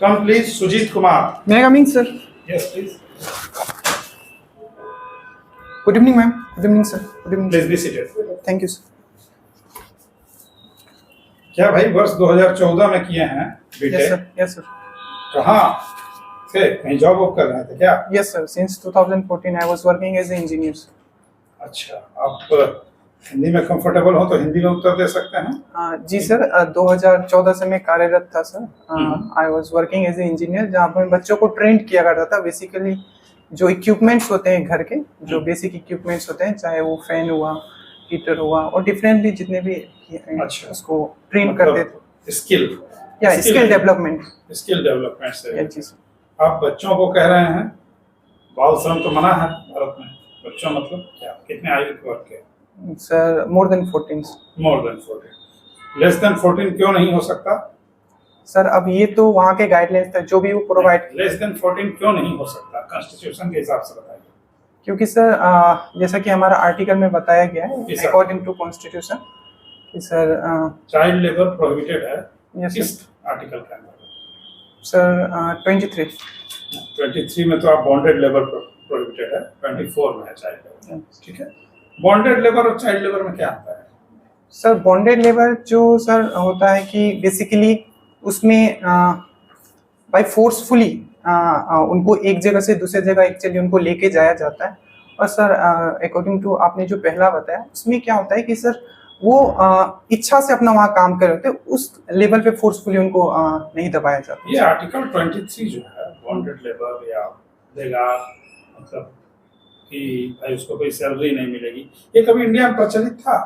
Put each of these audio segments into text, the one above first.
Come please, Sujit Kumar. May I come in, sir? Yes, please. Good evening, ma'am. Good evening, sir. Good evening. Please be seated. Thank you, sir. क्या भाई वर्ष 2014 में किए हैं Yes, B Tech? sir. Yes, sir. कहाँ थे? कहीं job वॉब कर रहे थे क्या? Yes, sir. Since 2014, I was working as an engineer, sir. अच्छा, आप हिंदी में कंफर्टेबल हो तो हिंदी में उत्तर दे सकते हैं। जी सर, 2014 से मैं कार्यरत था sir. I was working as a engineer, जहाँ पर बच्चों को ट्रेन किया करता था। बेसिकली जो इक्विपमेंट्स होते हैं घर के, जो बेसिक इक्विपमेंट्स होते हैं, चाहे वो फैन हुआ, हीटर हुआ और डिफरेंटली जितने भी अच्छा। उसको ट्रेन करते थे। स्किल या स्किल डेवलपमेंट। से या जी सर। आप बच्चों को कह रहे हैं बाल श्रम तो मना है भारत में। बच्चों मतलब क्या, कितने आयु के वर्ग के? Sir more than 14। More than 14। Less than 14 क्यों नहीं हो सकता? सर अब ये तो वहाँ के गाइडलाइंस था, जो भी वो प्रोवाइड। लेस देन 14 क्यों नहीं हो सकता कॉन्स्टिट्यूशन के हिसाब से बताइए। क्योंकि सर जैसा कि हमारा आर्टिकल में बताया गया है, अकॉर्डिंग टू कॉन्स्टिट्यूशन, कि सर चाइल्ड लेबर प्रोहिबिटेड है। Yes, किस आर्टिकल के अंदर? सर 23। 23 में तो आप बॉन्डेड लेबर प्रोहिबिटेड है, 24 में है चाइल्ड लेबर। ठीक है, बॉन्डेड लेबर और चाइल्ड लेबर में क्या आता है? सर बॉन्डेड लेबर जो सर होता है कि बेसिकली उसमें बाय फोर्सफुली उनको एक जगह से दूसरी जगह एक्चुअली उनको लेके जाया जाता है। और सर अकॉर्डिंग टू आपने जो पहला बताया, उसमें क्या होता है कि सर वो इच्छा से अपना वहाँ काम कर रहे होते हैं, उस लेवल पे फोर्सफुली उनको नहीं दबाया जाता। ये आर्टिकल 23 जो है बॉन्डेड लेबर या देगा मतलब कि भाई उसको कोई सैलरी नहीं मिलेगी, ये कभी इंडिया में प्रचलित था?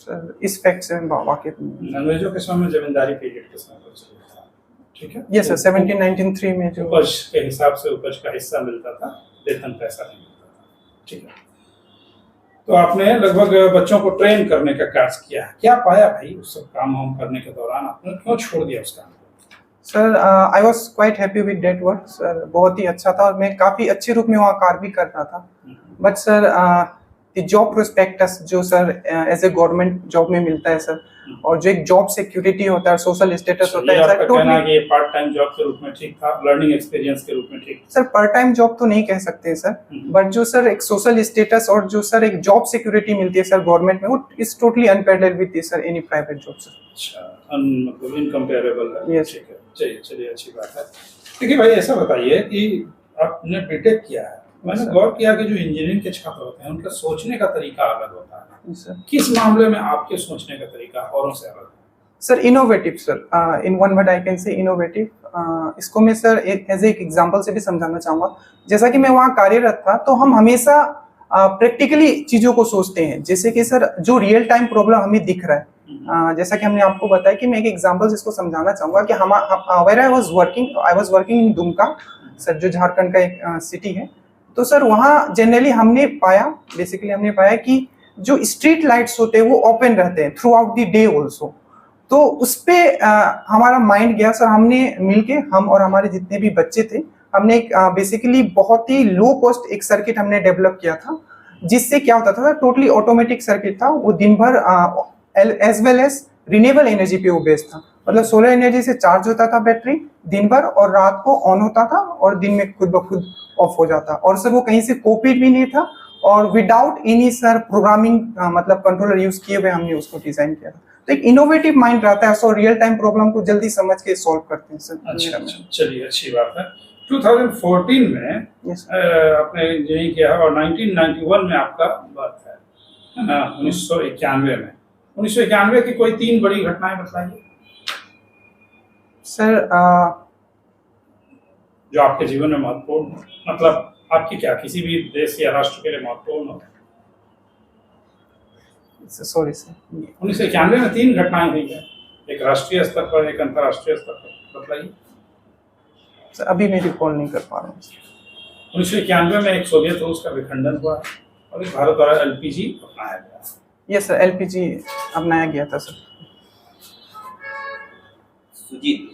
सर इस फैक्ट से वाकिफ नहीं। अंग्रेजों के समय में जमींदारी पीरियड के समय प्रचलित था। ठीक है, यस सर, 1793 में जो उपज के हिसाब से उपज का हिस्सा मिलता था, वेतन पैसा नहीं मिलता था। ठीक है, तो आपने लगभग बच्चों को ट्रेन करने का कार्य किया है। क्या पाया भाई उस सब काम वाम करने के दौरान? आपने क्यों छोड़ दिया उस काम को? Sir I was quite happy with that work sir, बहुत ही अच्छा था और मैं काफ़ी अच्छे रूप में वहाँ कार्य भी करता था। But sir the job prospects जो sir as a government job में मिलता है सर, और जो एक जॉब सिक्योरिटी होता है, सोशल स्टेटस होता है sir, totally part time job के रूप में ठीक था, लर्निंग एक्सपीरियंस के रूप में ठीक? सर पार्ट टाइम जॉब तो नहीं कह सकते सर, बट जो सर एक सोशल स्टेटस और जो सर एक जॉब सिक्योरिटी मिलती है सर गवर्नमेंट में, वो is totally unparalleled with sir any private job sir. अच्छा, मतलब इनकम्पेरेबल है। यस ठीक है, चलिए अच्छी बात है। देखिए भाई ऐसा बताइए कि आपने बीटेक किया है, मैंने गौर किया कि जो इंजीनियरिंग के छात्र होते हैं उनका सोचने का तरीका अलग होता है। किस मामले में आपके सोचने का तरीका औरों से अलग है? Sir innovative sir, in one word I can say innovative. इसको मैं सर एज एक एग्जांपल से भी समझाना चाहूँगा। जैसा कि मैं वहाँ कार्यरत था, तो हम हमेशा प्रैक्टिकली चीज़ों को सोचते हैं। जैसे कि सर जो रियल टाइम प्रॉब्लम हमें दिख रहा है, जैसा कि हमने आपको बताया कि मैं एक एग्जांपल से इसको समझाना चाहूँगा कि where I was working in Dumka sir, जो झारखंड का एक सिटी है। तो सर वहाँ जनरली हमने पाया कि जो स्ट्रीट लाइट्स होते हैं वो ओपन रहते हैं through out the day also. तो उस पे हमारा माइंड गया सर, हमने मिलके, हम और हमारे जितने भी बच्चे थे, हमने एक बेसिकली बहुत ही लो कॉस्ट एक सर्किट हमने डेवलप किया था, जिससे क्या होता था, टोटली ऑटोमेटिक सर्किट था। वो दिन भर as well as renewable energy पे वो बेस्ड था। मतलब सोलर एनर्जी से चार्ज होता था बैटरी दिन भर, और रात को ऑन होता था और दिन में खुद ब खुद ऑफ हो जाता। और सर वो कहीं से कॉपीड भी नहीं था, और विदाउट एनी सर प्रोग्रामिंग मतलब कंट्रोलर यूज किए हुए हमने उसको डिजाइन किया था। तो एक इनोवेटिव माइंड रहता है, सो रियल टाइम प्रॉब्लम को जल्दी समझ के सॉल्व करते हैं सर। अच्छा, चलिए अच्छी बात है। 2014 में आपने इंजीनियरिंग किया और 1991 में आपका बर्थ है ना? 1991 में 1991 की कोई 3 बड़ी घटनाएं बताइए सर। जो आपके जीवन में महत्वपूर्ण, मतलब आपकी क्या किसी भी देश या राष्ट्र के लिए महत्वपूर्ण हो? सॉरी सर, 1991 में 3 घटनाएं हुई है, एक राष्ट्रीय स्तर पर, एक अंतर्राष्ट्रीय स्तर पर, बताइए सर। अभी मैं रिकॉल नहीं कर पा रहा हूँ। 1991 में एक सोवियत रूस का विखंडन हुआ और एक भारत द्वारा एलपीजी अपनाया गया। यस सर, एलपीजी अपनाया गया था सर। Sujit,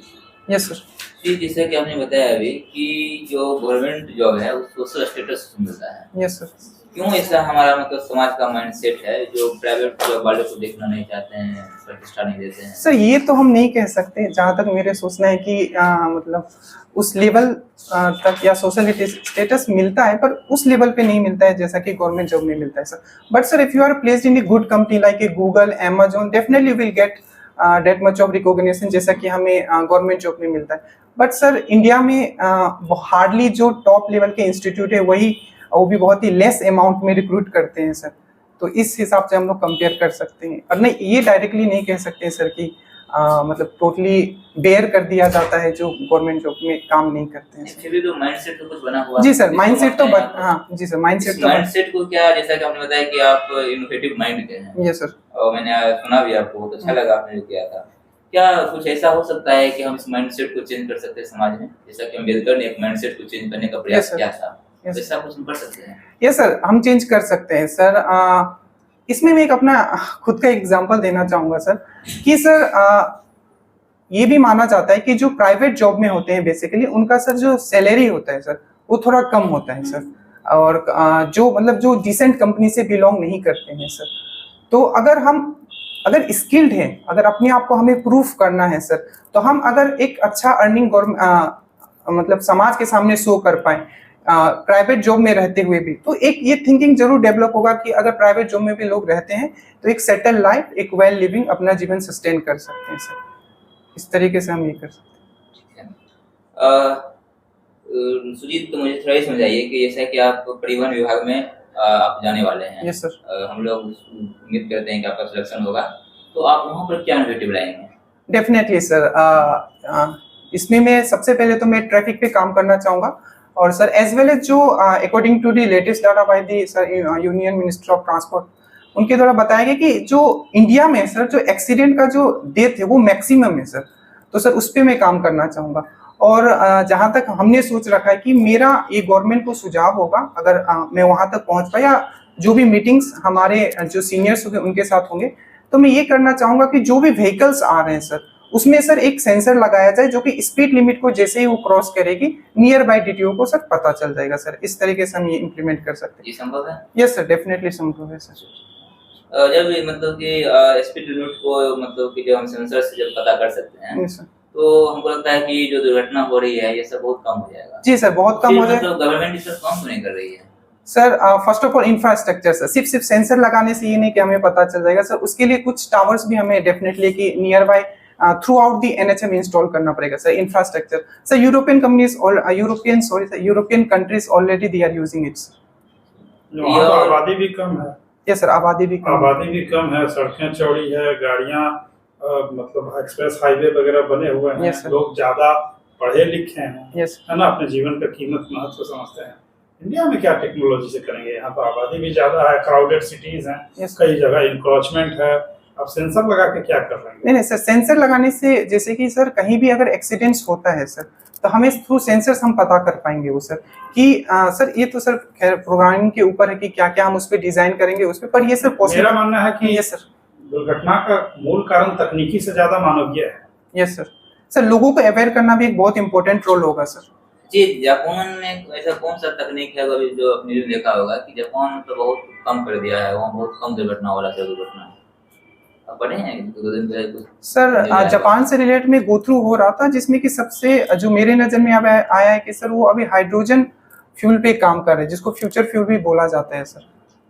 yes sir. जी, जैसे कि आपने बताया अभी कि जो गवर्नमेंट जॉब है वो सोशल स्टेटस मिलता है। Yes sir. क्यों ऐसा हमारा मतलब समाज का माइंडसेट है जो प्राइवेट जॉब वाले को देखना नहीं चाहते हैं, प्रतिष्ठा नहीं देते हैं? सर ये तो हम नहीं कह सकते, जहाँ तक मेरे सोचना है कि मतलब उस लेवल तक या सोशल स्टेटस मिलता है, पर उस लेवल पे नहीं मिलता है जैसा कि गवर्नमेंट जॉब में मिलता है sir. But sir if you are placed in a good company like a Google, Amazon, definitely will get that much of recognition जैसा कि हमें गवर्नमेंट जॉब में मिलता है। बट सर इंडिया में हार्डली जो टॉप लेवल के इंस्टीट्यूट है वो भी बहुत ही लेस अमाउंट में रिक्रूट करते हैं सर। तो इस हिसाब से हम लोग कंपेयर कर सकते हैं, और नहीं ये डायरेक्टली नहीं कह सकते सर कि मतलब टोटली बेयर कर दिया जाता है जो गवर्नमेंट जॉब में काम नहीं करते हैं। फिर भी तो माइंडसेट तो कुछ बना हुआ जी है। सर, माइंडसेट तो हाँ, हाँ जी सर, माइंडसेट तो माइंडसेट को क्या, जैसा कि आपने बताया कि आप इनोवेटिव माइंड के हैं, यस सर। और मैंने सुना भी आपको, बहुत अच्छा लगा आपने जो किया था। क्या कुछ ऐसा हो सकता है कि हम इस माइंडसेट को चेंज कर सकते हैं समाज में, जैसा कि अम्बेडकर ने एक माइंडसेट को चेंज करने का प्रयास किया था, ऐसा कुछ हम कर सकते हैं? यस सर, हम चेंज कर सकते हैं सर। इसमें मैं एक अपना खुद का एग्जांपल देना चाहूँगा सर, कि सर ये भी माना जाता है कि जो प्राइवेट जॉब में होते हैं बेसिकली उनका सर जो सैलरी होता है सर वो थोड़ा कम होता है सर, और जो मतलब जो डिसेंट कंपनी से बिलोंग नहीं करते हैं सर। तो अगर स्किल्ड है, अगर अपने आप को हमें प्रूफ करना है सर, तो हम अगर एक अच्छा अर्निंग मतलब समाज के सामने शो कर पाए प्राइवेट जॉब में रहते हुए भी, तो एक ये थिंकिंग जरूर डेवलप होगा कि अगर प्राइवेट जॉब में भी लोग रहते हैं तो एक सेटल लाइफ, एक वेल लिविंग अपना जीवन सस्टेन कर सकते हैं सर। इस तरीके से हम ये कर सकते हैं। सुजीत, तो मुझे थोड़ा ये समझाइए कि जैसा कि आप परिवहन विभाग में आप जाने वाले हैं। Yes sir. हम लोग उम्मीद करते हैं कि आपका सिलेक्शन होगा, तो आप वहाँ पर क्या इनोवेटिव लाएंगे? डेफिनेटली सर, इसमें मैं सबसे पहले तो मैं ट्रैफिक पे काम करना चाहूँगा, और सर एज वेल एज जो according to the latest data by the sir union minister of transport, उनके द्वारा बताया गया कि जो इंडिया में सर जो एक्सीडेंट का जो डेथ है वो मैक्सिमम है सर, तो सर उस पर मैं काम करना चाहूँगा। और जहाँ तक हमने सोच रखा है कि मेरा ये गवर्नमेंट को सुझाव होगा, अगर मैं वहाँ तक पहुँच पाया, जो भी मीटिंग्स हमारे जो सीनियर्स होंगे उनके साथ होंगे, तो मैं ये करना चाहूँगा कि जो भी व्हीकल्स आ रहे हैं सर उसमें सर एक सेंसर लगाया जाए जो कि स्पीड लिमिट को जैसे ही वो क्रॉस करेगी नियर बाय डीटीओ को सर पता चल जाएगा सर। इस तरीके से हम ये इम्प्लीमेंट कर सकते हैं। ये संभव है? यस सर, डेफिनेटली संभव है सर। जब मतलब कि स्पीड लिमिट को मतलब कि जब हम सेंसर से जब पता कर सकते हैं, तो हमको लगता है कि जो दुर्घटना हो रही है ये सब बहुत कम हो जाएगा। जी सर, बहुत कम हो जाएगा। मतलब गवर्नमेंट इस पर काम नहीं कर रही है sir. First of all infrastructure sir, सिर्फ सेंसर लगाने से ये नहीं कि हमें पता चल जाएगा सर, उसके लिए कुछ टावर्स भी हमें डेफिनेटली कि near by throughout the NHM install करना पड़ेगा sir. Infrastructure sir, European countries already they are using it sir. आबादी भी कम है। यस सर, आबादी भी कम है, सड़कें चौड़ी है, गाड़ियाँ मतलब एक्सप्रेस हाईवे वगैरह बने हुए हैं, लोग ज्यादा पढ़े लिखे हैं, है ना, अपने जीवन का कीमत महत्व समझते हैं। इंडिया में क्या टेक्नोलॉजी से करेंगे? यहाँ तो आबादी भी ज्यादा है, क्राउडेड सिटीज हैं, कई जगह इंक्रोचमेंट है, अब सेंसर लगा के क्या कर रहे हैं? नहीं सर, सेंसर लगाने से जैसे कि सर कहीं भी अगर एक्सीडेंट्स होता है सर, तो हमें थ्रू सेंसर्स हम पता कर पाएंगे वो सर कि सर ये तो सर खैर प्रोग्रामिंग के ऊपर है कि क्या क्या हम उस पर डिजाइन करेंगे उस पर, ये सर पॉसिबल। मेरा मानना है कि ये सर दुर्घटना का मूल कारण तकनीकी से ज्यादा मानवीय है। यस सर, लोगों को अवेयर करना भी एक बहुत इंपॉर्टेंट रोल होगा सर। जी, जापान में ऐसा कौन सा तकनीक है अभी जो आपने देखा होगा कि जापान तो बहुत कम कर दिया है, वहाँ बहुत कम दुर्घटना हो रहा है? दुर्घटना आप पढ़े हैं दो दिन पहले सर? जापान से रिलेटेड में गो थ्रू हो रहा था, जिसमें कि सबसे जो मेरे नजर में अब आया है कि सर वो अभी हाइड्रोजन फ्यूल पे काम कर रहे हैं, जिसको फ्यूचर फ्यूल भी बोला जाता है सर,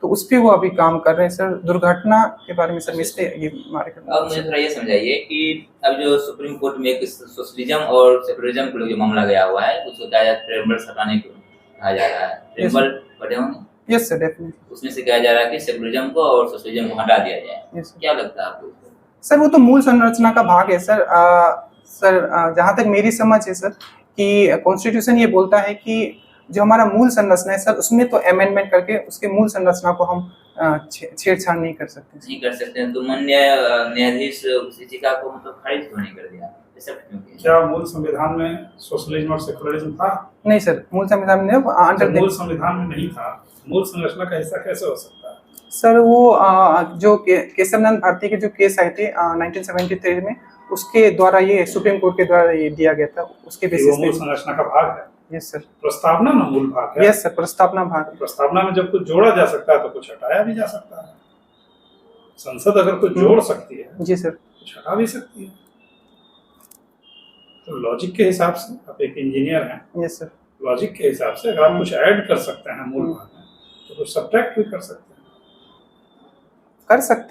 तो उस पे वो अभी काम कर रहे हैं सर। दुर्घटना के बारे में सर मिस्टर ये हमारे। अब मुझे थोड़ा ये समझाइए कि अब जो सुप्रीम कोर्ट में एक सोशलिज्म और सेकुलरिज्म को जो मामला गया हुआ है, उसको कहा जाता है ट्रेम्बल्स हटाने को कहा जा रहा है। ट्रेम्बल पढ़े होंगे? Yes sir, definitely. उसमें से कहा जा रहा है कि सेकुलरिज्म को और सोशलिज्म को हटा दिया जाए। क्या लगता है आपको? सर वो तो मूल संरचना का भाग है सर। जहाँ तक मेरी समझ है सर कि कॉन्स्टिट्यूशन ये बोलता है कि जो हमारा मूल संरचना है सर उसमें तो अमेंडमेंट करके उसके मूल संरचना को हम छेड़छाड़ नहीं कर सकते। नहीं कर सकते हैं तो माननीय न्यायाधीश याचिका को मतलब खारिज क्यों नहीं कर दिया? क्या मूल संविधान में सोशलिज्म और सेकुलरिज्म था? नहीं सर, मूल संविधान में मूल संविधान में नहीं था, मूल संरचना का हिस्सा कैसे हो सकता है? सर वो जो केशवनंद भारती के जो केस आए थे 1973 में, उसके द्वारा ये सुप्रीम कोर्ट के द्वारा ये दिया गया था, उसके वो बेसिस मूल पे। संरचना का भाग है। Yes sir. प्रस्तावना ना मूल भाग है। यस सर, प्रस्तावना भाग। प्रस्तावना में जब कुछ जोड़ा जा सकता है तो कुछ हटाया भी जा सकता है। संसद अगर कुछ जोड़ सकती है जी सर, कुछ हटा भी सकती है। तो लॉजिक के हिसाब से, आप एक इंजीनियर हैं, यस सर, लॉजिक के हिसाब से अगर आप कुछ ऐड कर सकते हैं मूल भाग में तो कुछ सब्ट्रैक्ट भी कर सकते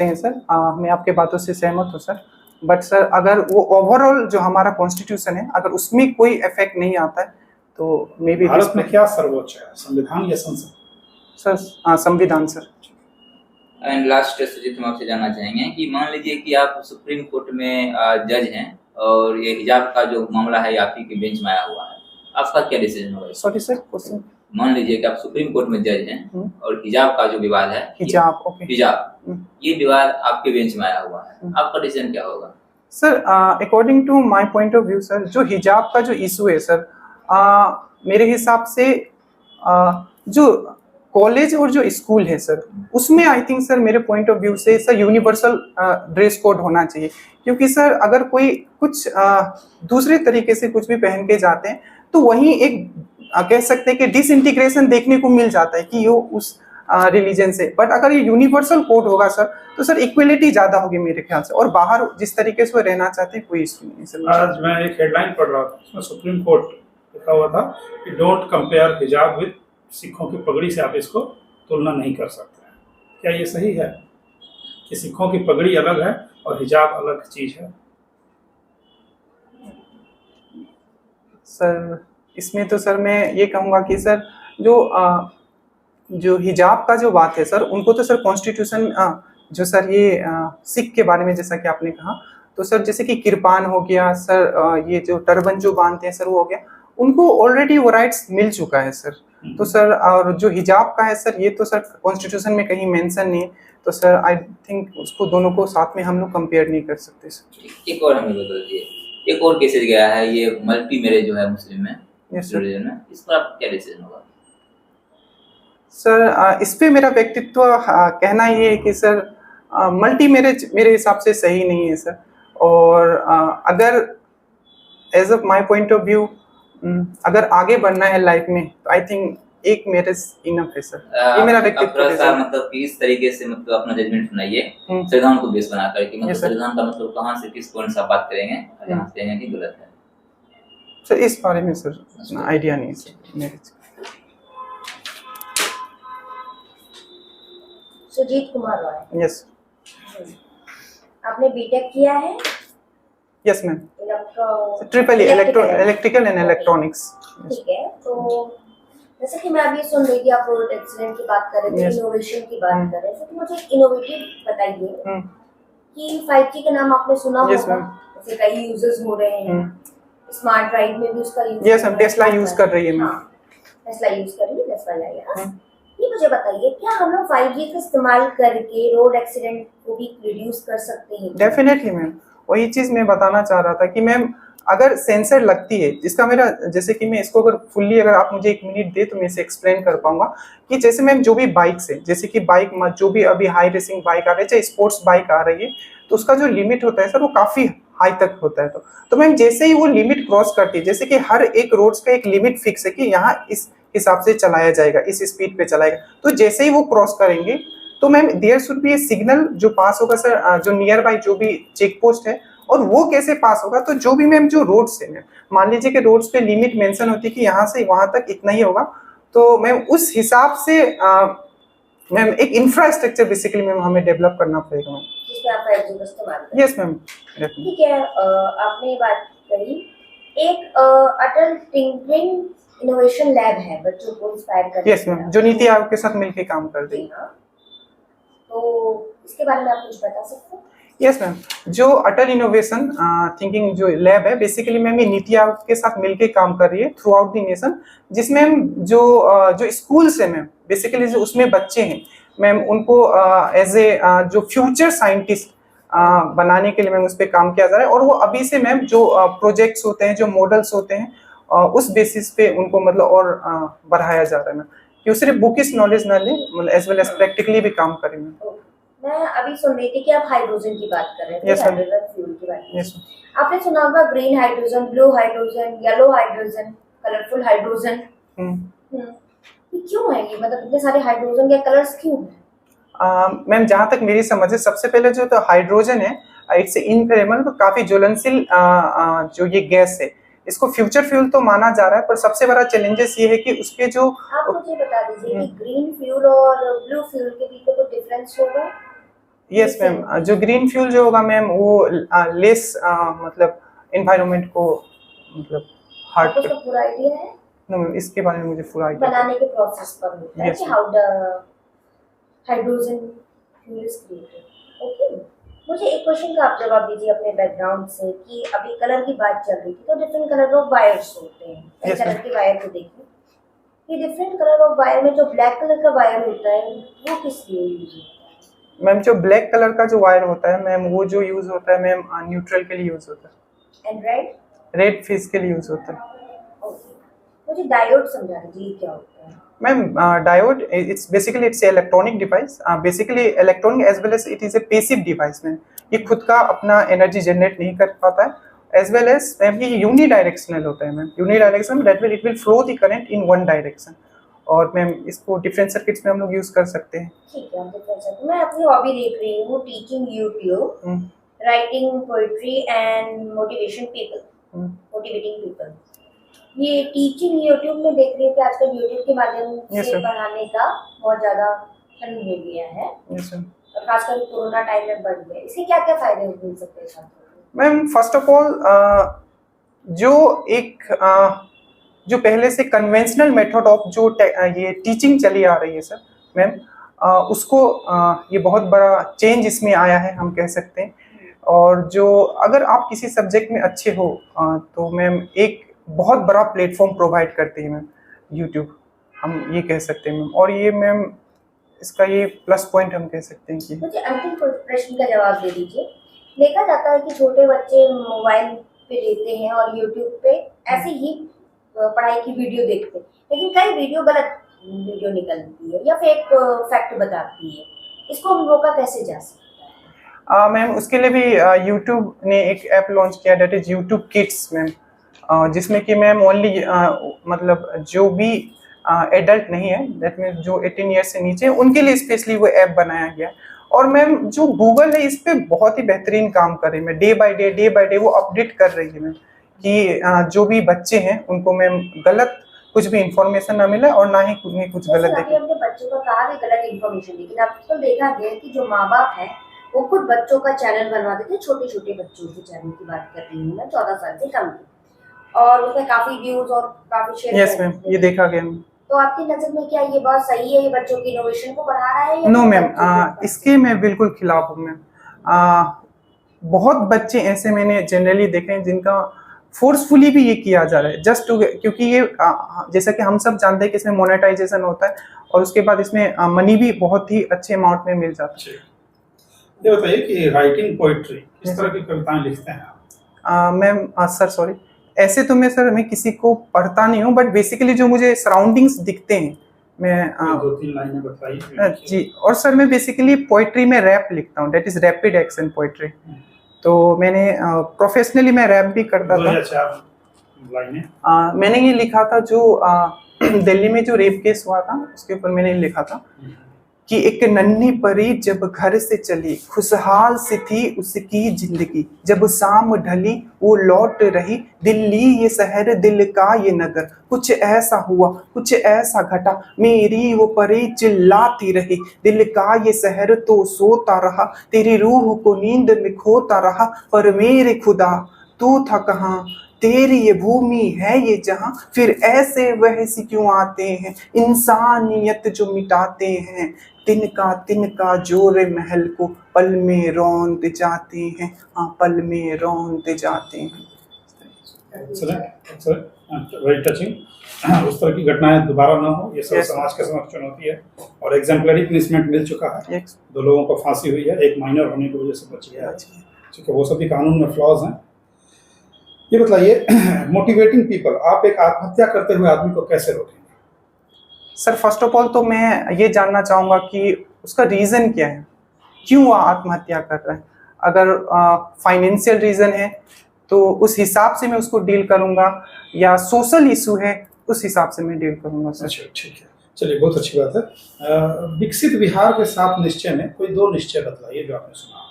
हैं सर। मैं आपके बातों से सहमत हूँ सर, बट सर अगर वो ओवरऑल जो हमारा कॉन्स्टिट्यूशन है अगर उसमें कोई इफेक्ट नहीं आता है तो मे बी। भारत में क्या सर्वोच्च है, संविधान या संसद? सर संविधान सर। एंड लास्ट सुजीत, हम आपसे जानना चाहेंगे कि मान लीजिए कि आप सुप्रीम कोर्ट में जज हैं और ये हिजाब का जो मामला है आप ही के बेंच में आया हुआ है, आपका क्या डिसीजन होगा? Sorry sir, question. मान लीजिए कि आप सुप्रीम कोर्ट में जज हैं और हिजाब का जो विवाद है, हिजाब, ओके, हिजाब, ये विवाद आपके बेंच में आया हुआ है, आपका डिसीजन क्या होगा? Sir according to my point of view sir, जो हिजाब का जो इशू है सर, मेरे हिसाब से जो कॉलेज और जो स्कूल है सर उसमें आई थिंक सर मेरे पॉइंट ऑफ व्यू से सर यूनिवर्सल ड्रेस कोड होना चाहिए, क्योंकि सर अगर कोई कुछ दूसरे तरीके से कुछ भी पहन के जाते हैं तो वहीं एक कह सकते हैं कि डिसइंटीग्रेशन देखने को मिल जाता है कि वो उस रिलीजन से। बट अगर ये यूनिवर्सल कोड होगा सर तो सर इक्वलिटी ज्यादा होगी मेरे ख्याल से, और बाहर जिस तरीके से वो रहना चाहते हैं कोई इशू नहीं सर। आज मैं एक हेडलाइन पढ़ रहा था, उसमें सुप्रीम कोर्ट लिखा हुआ था कि डोंट कंपेयर हिजाब विद सिखों की पगड़ी से आप इसको तुलना नहीं कर सकते हैं। क्या ये सही है कि सिखों की पगड़ी अलग है और हिजाब अलग चीज है? सर इसमें तो सर मैं ये कहूँगा कि सर जो हिजाब का जो बात है सर, उनको तो सर कॉन्स्टिट्यूशन जो सर ये सिख के बारे में जैसा कि आपने कहा, तो सर जैसे कि किरपान हो गया सर, ये जो टर्बन जो बांधते हैं सर वो हो गया, उनको ऑलरेडी वो राइट्स मिल चुका है सर। तो सर और जो हिजाब का है सर ये तो सर कॉन्स्टिट्यूशन में कहीं मेंशन नहीं है, तो सर आई थिंक उसको दोनों को साथ में हम लोग कंपेयर नहीं कर सकते सर। एक और हमें बता दीजिए, एक और केसेस गया है ये मल्टी मैरिज जो है मुस्लिम में, रिलीजन में, इस पर आप क्या डिसीजन होगा? सर इस पे मेरा व्यक्तित्व कहना ये है कि सर मल्टी मैरिज मेरे हिसाब से सही नहीं है सर, और अगर as of my point of view अगर आगे बढ़ना है लाइफ में तो आई थिंक एक मैरिज इनफ है सर। ये मेरा व्यक्तित्व है सर। मतलब कि इस तरीके से मतलब अपना जजमेंट सुनाइए संविधान को बेस बना करके, मतलब संविधान का मतलब कहाँ से किस पॉइंट से आप बात करेंगे और जहाँ से कहेंगे कि गलत है सर, इस बारे में सर आइडिया नहीं है मैरिज। सुजीत कुमार रॉय। यस। आपने बीटेक किया है? Yes ma'am, triple electrical and electronics. ठीक है, तो जैसे कि मैं अभी सुन रही थी आप रोड एक्सीडेंट की बात कर रहे थे, इनोवेशन की बात कर रहे थे, तो मुझे इनोवेटिव बताइए कि 5G का नाम आपने सुना होगा, जैसे कई यूजर्स हो रहे हैं, स्मार्ट ड्राइव में भी उसका यूज। यस हम टेस्ला यूज कर रही है। हाँ, टेस्ला यूज कर रही है, दैट्स व्हाई आई आस्क्ड। ये मुझे बताइए क्या हम लोग 5G का इस्तेमाल करके रोड एक्सीडेंट को भी रिड्यूस कर सकते हैं? डेफिनेटली मैम, वही चीज मैं बताना चाह रहा था कि मैम अगर सेंसर लगती है, जिसका मेरा जैसे कि मैं इसको अगर फुल्ली अगर आप मुझे 1 मिनट दे तो मैं इसे एक्सप्लेन कर पाऊंगा कि जैसे मैम जो भी बाइक्स है, जैसे कि बाइक जो भी अभी हाई रेसिंग बाइक आ रही है, चाहे स्पोर्ट्स बाइक आ रही है, तो उसका जो लिमिट होता है सर वो काफी हाई तक होता है। तो मैम जैसे ही वो लिमिट क्रॉस करती है, जैसे कि हर एक रोड्स का एक लिमिट फिक्स है कि यहाँ इस हिसाब से चलाया जाएगा, इस स्पीड पे चलाएगा, तो जैसे ही वो क्रॉस करेंगे तो ma'am there should be a signal जो पास होगा सर, जो नियर बाई जो भी चेक पोस्ट है, और वो कैसे पास होगा, तो जो भी मैम जो रोड्स है मैम, मान लीजिए कि रोड्स पे लिमिट मेंशन होती है कि यहाँ से वहां तक इतना ही होगा, तो मैम उस हिसाब से मैम एक इंफ्रास्ट्रक्चर बेसिकली मैम हमें डेवलप करना पड़ेगा मैम, जिसमें आप 5G का इस्तेमाल करें। Yes ma'am. ठीक है, आपने ये बात कही, एक अटल टिंकरिंग इनोवेशन लैब है बच्चों को इंस्पायर करने। यस मैम, जो नीति आयोग के साथ मिलकर काम कर रही है। तो इसके बारे में आप कुछ बता सकते हैं? यस मैम, जो अटल इनोवेशन थिंकिंग जो लैब है बेसिकली मैम ये नीति आयोग के साथ मिलकर काम कर रही है थ्रू आउट द नेशन, जिसमें जो स्कूल्स है मैम बेसिकली जो उसमें बच्चे हैं मैम उनको एज ए जो फ्यूचर साइंटिस्ट बनाने के लिए मैम उस पर काम किया जा रहा है, और वो अभी से मैम जो प्रोजेक्ट्स होते हैं, जो मॉडल्स होते हैं, उस बेसिस पे उनको मतलब और बढ़ाया जा रहा है मैम, कि वो सिर्फ बुकिश नॉलेज ना ले, मतलब एज वेल एज प्रैक्टिकली भी काम करें मैम। मैं अभी सुन रही थी कि आप हाइड्रोजन की बात कर रहे थे, Yes, हाइड्रोजन फ्यूल की बात। Yes, आपने सुना होगा green hydrogen, blue hydrogen, yellow hydrogen, colourful hydrogen. ये क्यों है ये, मतलब इतने सारे हाइड्रोजन के कलर्स क्यों हैं? मैम जहाँ तक मेरी समझ है, सबसे पहले जो तो हाइड्रोजन है, इट्स इनफ्लेमेबल, तो काफी ज्वलनशील जो ये गैस है, इसको फ्यूचर फ्यूल तो माना जा रहा है, पर सबसे बड़ा चैलेंजेस ये है कि उसके जो आप मुझे बता दीजिए कि ग्रीन फ्यूल और ब्लू फ्यूल के बीच में कोई डिफरेंस होगा? यस मैम, जो ग्रीन फ्यूल जो होगा मैम वो लेस मतलब एनवायरनमेंट को मतलब हार्ट आपको उसका पूरा आइडिया है? नो मैम, इसके बारे में मुझे पूरा आइडिया बनाने के प्रोसेस पर होता है Yes, कि how the hydrogen fuel is created. Okay, मुझे एक क्वेश्चन का आप जवाब दीजिए अपने बैकग्राउंड से कि अभी कलर की बात चल रही थी, तो डिफरेंट कलर ऑफ वायर्स होते हैं। Yes, कलर के वायर को देखिए, ये डिफरेंट कलर ऑफ वायर में जो ब्लैक कलर का वायर होता है वो किस लिए यूज होता है? मैम, जो ब्लैक कलर का जो वायर होता है मैम, वो जो यूज होता है मैम न्यूट्रल के लिए यूज होता है। And red? रेड फिश के लिए यूज होता है। ओके, मुझे डायोड समझा दीजिए क्या होता है? Ma'am, diode it's basically it's electronic device, basically electronic as well as it is a passive device ma'am. ये खुद का अपना एनर्जी जनरेट नहीं कर पाता है, एज वेल एज मैम ये यूनी डायरेक्शनल होता है ma'am. Unidirectional that will it will flow the current in one direction, और मैम इसको डिफरेंट सर्किट्स में हम लोग यूज कर सकते हैं। ठीक है, मैं अपनी हॉबी देख रही हूँ, teaching YouTube, writing poetry and motivating people. ये टीचिंग यूट्यूब में देख रही हूँ कि आजकल यूट्यूब के माध्यम Yes, से sir. पढ़ाने का बहुत ज्यादा चलन हो गया है, यस मैम। और खासकर कोरोना टाइम में बढ़ गया। इसके क्या क्या फायदे मिल सकते हैं छात्रों को? मैम फर्स्ट ऑफ ऑल जो एक जो पहले से कन्वेंशनल मेथड ऑफ जो ये टीचिंग चली आ रही है सर मैम, उसको ये बहुत बड़ा चेंज इसमें आया है हम कह सकते हैं। और जो अगर आप किसी सब्जेक्ट में अच्छे हो तो मैम एक बहुत बड़ा प्लेटफॉर्म प्रोवाइड करती है मैम यूट्यूब, हम ये कह सकते हैं मैम। और ये मैम इसका ये प्लस पॉइंट हम कह सकते हैं कि मुझे अंतिम प्रश्न का जवाब दे दीजिए। देखा जाता है कि छोटे बच्चे मोबाइल पे लेते हैं और यूट्यूब पे ऐसे ही पढ़ाई की वीडियो देखते हैं, लेकिन कई वीडियो गलत वीडियो निकलती है या फेक फैक्ट बताती है। इसको हम रोका कैसे जा सकता है? मैम उसके लिए भी यूट्यूब ने एक ऐप लॉन्च किया, that is YouTube kids ma'am, जिसमें कि मैम ओनली मतलब जो भी एडल्ट नहीं है, दैट मीन्स जो 18 ईयर्स से नीचे, उनके लिए स्पेशली वो ऐप बनाया गया है। और मैम जो गूगल है इस पे बहुत ही बेहतरीन काम कर रही है मैम, डे बाय डे वो अपडेट कर रही है मैम कि जो भी बच्चे हैं उनको मैम गलत कुछ भी इंफॉर्मेशन ना मिले और ना ही उन्हें कुछ गलत देखे। अपने बच्चों का कहा कि गलत इन्फॉर्मेशन, लेकिन आजकल देखा गया है कि जो माँ बाप है वो खुद बच्चों का चैनल बनवा देते हैं। छोटे छोटे बच्चों के चैनल की बात कर रही हूँ मैं, 14 साल से कम की, और उसमें काफी व्यूज और काफी शेयर। यस मैम, ये देखा गया मैम। तो आपकी नजर में क्या ये बात सही है, ये बच्चों की इनोवेशन को बढ़ा रहा है? नो मैम, इसके मैं बिल्कुल खिलाफ हूँ मैम। बहुत बच्चे ऐसे मैंने जनरली देखे हैं जिनका फोर्सफुली भी ये किया जा रहा है जस्ट टू, क्योंकि ये जैसा कि हम सब जानते हैं कि इसमें मोनेटाइजेशन होता है और उसके बाद इसमें मनी भी बहुत ही अच्छे अमाउंट में मिल जाता है। ये बताइए कि राइटिंग पोइट्री किस तरह की कविताएं लिखते हैं आप? मैम सर सॉरी, ऐसे तो मैं किसी को पढ़ता नहीं हूँ, बट बेसिकली जो मुझे सराउंडिंग्स दिखते हैं मैं 2-3 लाइनें बताइए। जी। और सर मैं बेसिकली पोइट्री में रैप लिखता हूँ, that is rapid action poetry. तो मैंने प्रोफेशनली मैं रैप भी करता था। 4 लाइनें मैंने ये लिखा था जो दिल्ली में जो रेप केस हुआ था उसके ऊपर मैंने लिखा था कि एक नन्ही परी जब घर से चली, खुशहाल सी थी उसकी जिंदगी, जब शाम ढली वो लौट रही, दिल्ली ये शहर दिल का ये नगर, कुछ ऐसा हुआ कुछ ऐसा घटा, मेरी वो परी चिल्लाती रही, दिल का ये शहर तो सोता रहा, तेरी रूह को नींद में खोता रहा, पर मेरे खुदा तू था कहाँ, तेरी ये भूमि है ये जहां, फिर ऐसे वैसे क्यों आते हैं इंसानियत जो मिटाते हैं, तिनका जोरे महल को पल में रौंद जाते हैं, हाँ पल में रौंद जाते हैं। Very touching. उस तरह की घटनाएं दोबारा ना हो, ये सब समाज के समक्ष चुनौती है। और एग्जाम्पलरी पनिशमेंट मिल चुका है, 2 लोगों को फांसी हुई है, एक माइनर होने की वजह से बच गया है, ठीक है। वो सभी कानून में फ्लॉज हैं। ये बताइए, मोटिवेटिंग पीपल, आप एक आत्महत्या करते हुए आदमी को कैसे रोकेंगे? सर फर्स्ट ऑफ ऑल तो मैं ये जानना चाहूँगा कि उसका रीज़न क्या है, क्यों वो आत्महत्या कर रहा है। अगर फाइनेंशियल रीज़न है तो उस हिसाब से मैं उसको डील करूंगा, या सोशल इशू है उस हिसाब से मैं डील करूंगा सर। अच्छा ठीक है, चलिए बहुत अच्छी बात है। विकसित बिहार के 7 निश्चय में कोई 2 निश्चय बतलाइए जो आपने सुना।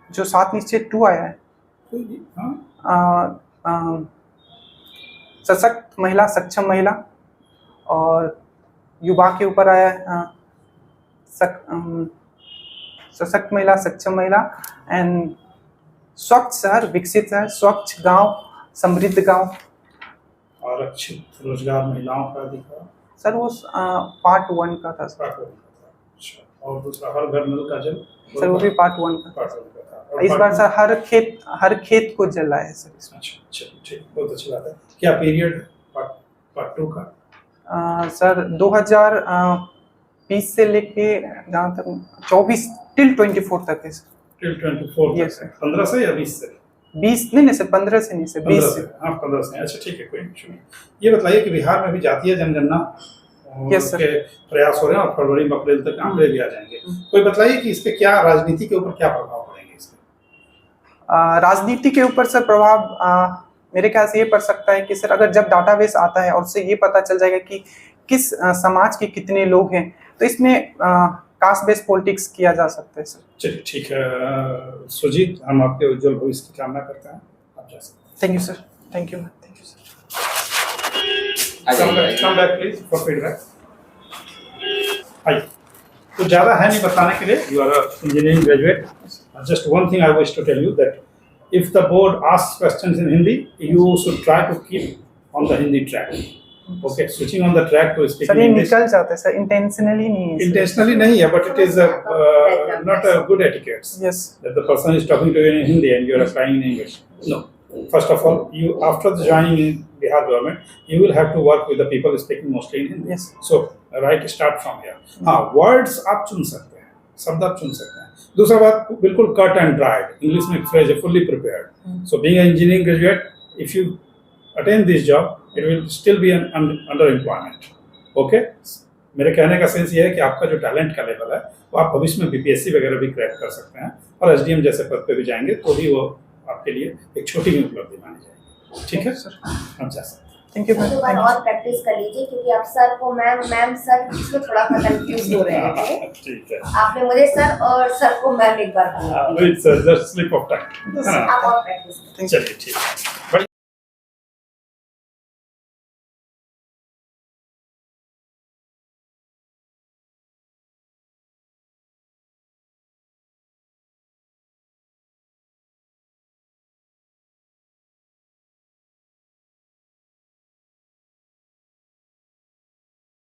जो 7 निश्चय 2 आया है, कोई हाँ सशक्त महिला, सक्षम महिला, और युवा के ऊपर आया है सशक्त महिला, सक्षम महिला, एंड स्वच्छ शहर, विकसित शहर, स्वच्छ गांव, समृद्ध गांव। आरक्षित रोजगार महिलाओं का अधिकार सर वो पार्ट 1 का था सर। अच्छा, और दूसरा हर घर नल का जल सर वो भी पार्ट 1 का पार्ट 1 का था। और इस बार सर हर खेत को जला है सर इसमें। अच्छा चलिए ठीक, बहुत अच्छी बात है। क्या पीरियड पार्ट 2 का? सर 2020 से लेके जहाँ तक 24 टिल 24 तक है सर। Till 24 Yes, sir. 15 से या 20 से? 20 नहीं सर, 15 से नहीं सर, 20 से। हाँ 15 से। अच्छा ठीक है, कोई इशू नहीं। ये बताइए कि बिहार में भी जातीय जनगणना Yes, sir. के प्रयास हो रहे हैं और फरवरी में अप्रैल तक आंकड़े भी आ जाएंगे। कोई बताइए कि इसके क्या राजनीति के ऊपर क्या प्रभाव पड़ेंगे इसके? राजनीति के ऊपर सर प्रभाव मेरे ख्याल से ये पड़ सकता है कि सर अगर जब डाटाबेस आता है और उससे ये पता चल जाएगा कि किस समाज के कितने लोग हैं, तो इसमें कास्ट बेस्ड पॉलिटिक्स किया जा सकता है सर। चलिए ठीक है सुजीत, हम आपके उज्जवल भविष्य की कामना करते हैं। आप जा सकते हैं। Thank you sir, thank you sir. Come back please for feedback. आइए, तो ज़्यादा है नहीं बताने के लिए। You are an engineering graduate. Just one thing I wish to tell you that if the board asks questions in Hindi, you should try to keep on the Hindi track. Okay, switching on the track to speaking sir ये English. निकल जाता है sir, intentionally नहीं है sir. Intentionally नहीं है, but it is not a good etiquette. Yes. That the person is talking to you in Hindi and you are replying in English. No. First of all, you after joining in Bihar government, you will have to work with the people speaking mostly in Hindi. Yes. So right start from here. हाँ, words आप चुन सकते हैं, शब्द आप चुन सकते हैं। दूसरा बात, बिल्कुल cut and dried. English में एक phrase है, fully prepared. So being an engineering graduate, if you attain this job, it will still be an underemployment. Okay? मेरे कहने का सेंस ये है कि आपका जो टैलेंट का लेवल है वो आप भविष्य में बीपीएससी वगैरह भी क्रैक कर सकते हैं और एसडीएम जैसे पद पे भी जाएंगे तो भी वो आपके लिए एक छोटी भी उपलब्धि मानी जाएगी। ठीक है सर, हम जा सकते हैं। थैंक यू एक बार और प्रैक्टिस कर लीजिए क्योंकि आप सर को मैम सर इसमें थोड़ा सा कंफ्यूज हो रहे थे। ठीक है, आपने मुझे सर और सर को मैम एक बार बोला। It's just slip of tongue. आप और प्रैक्टिस चलिए ठीक है।